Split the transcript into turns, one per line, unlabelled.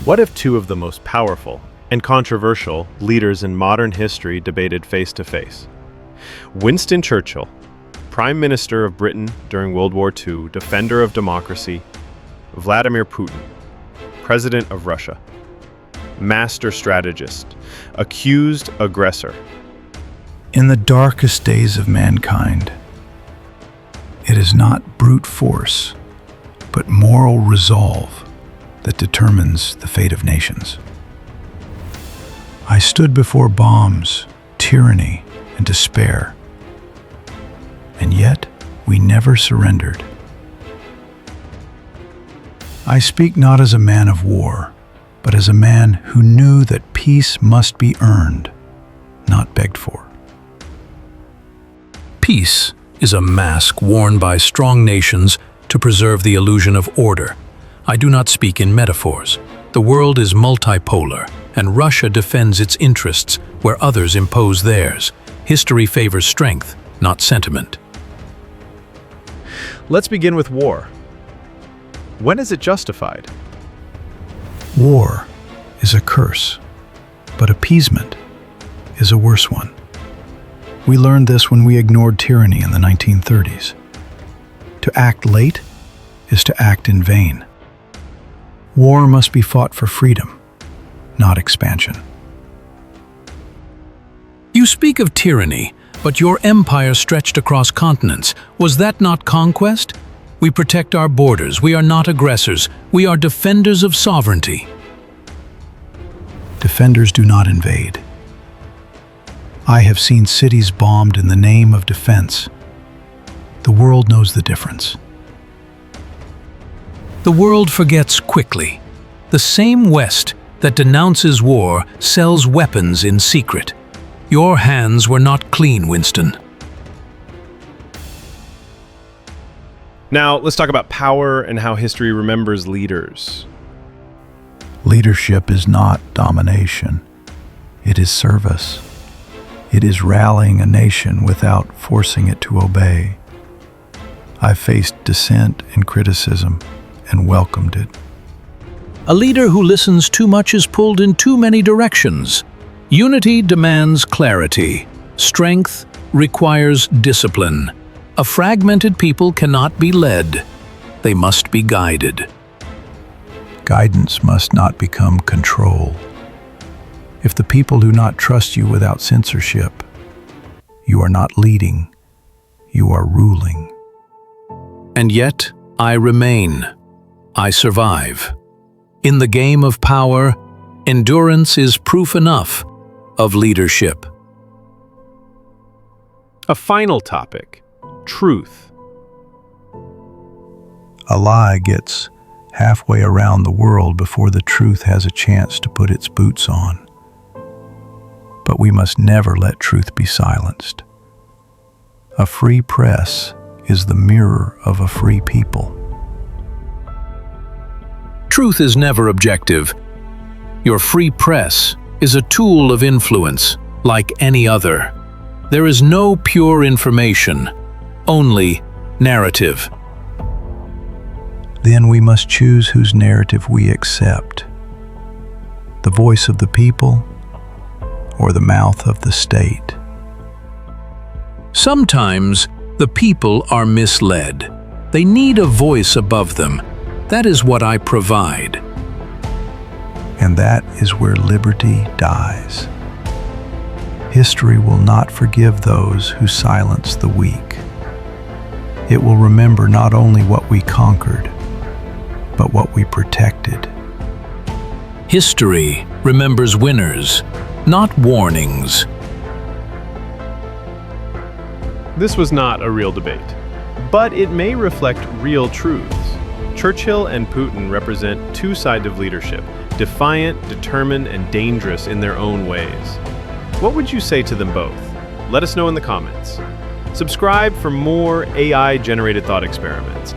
What if two of the most powerful and controversial leaders in modern history debated face to face? Winston Churchill, Prime Minister of Britain during World War II, defender of democracy; Vladimir Putin, President of Russia, master strategist, accused aggressor.
In the darkest days of mankind, it is not brute force, but moral resolve that determines the fate of nations. I stood before bombs, tyranny, and despair, and yet we never surrendered. I speak not as a man of war, but as a man who knew that peace must be earned, not begged for.
Peace is a mask worn by strong nations to preserve the illusion of order. I do not speak in metaphors. The world is multipolar, and Russia defends its interests where others impose theirs. History favors strength, not sentiment.
Let's begin with war. When is it justified?
War is a curse, but appeasement is a worse one. We learned this when we ignored tyranny in the 1930s. To act late is to act in vain. War must be fought for freedom, not expansion.
You speak of tyranny, but your empire stretched across continents. Was that not conquest? We protect our borders. We are not aggressors. We are defenders of sovereignty.
Defenders do not invade. I have seen cities bombed in the name of defense. The world knows the difference.
The world forgets quickly. The same West that denounces war sells weapons in secret. Your hands were not clean, Winston.
Now, let's talk about power and how history remembers leaders.
Leadership is not domination. It is service. It is rallying a nation without forcing it to obey. I've faced dissent and criticism and welcomed it.
A leader who listens too much is pulled in too many directions. Unity demands clarity. Strength requires discipline. A fragmented people cannot be led. They must be guided.
Guidance must not become control. If the people do not trust you without censorship, you are not leading, you are ruling.
And yet, I remain. I survive. In the game of power, endurance is proof enough of leadership.
A final topic: truth.
A lie gets halfway around the world before the truth has a chance to put its boots on. But we must never let truth be silenced. A free press is the mirror of a free people.
Truth is never objective. Your free press is a tool of influence, like any other. There is no pure information, only narrative.
Then we must choose whose narrative we accept: the voice of the people or the mouth of the state.
Sometimes the people are misled. They need a voice above them. That is what I provide.
And that is where liberty dies. History will not forgive those who silence the weak. It will remember not only what we conquered, but what we protected.
History remembers winners, not warnings.
This was not a real debate, but it may reflect real truths. Churchill and Putin represent two sides of leadership, defiant, determined, and dangerous in their own ways. What would you say to them both? Let us know in the comments. Subscribe for more AI-generated thought experiments.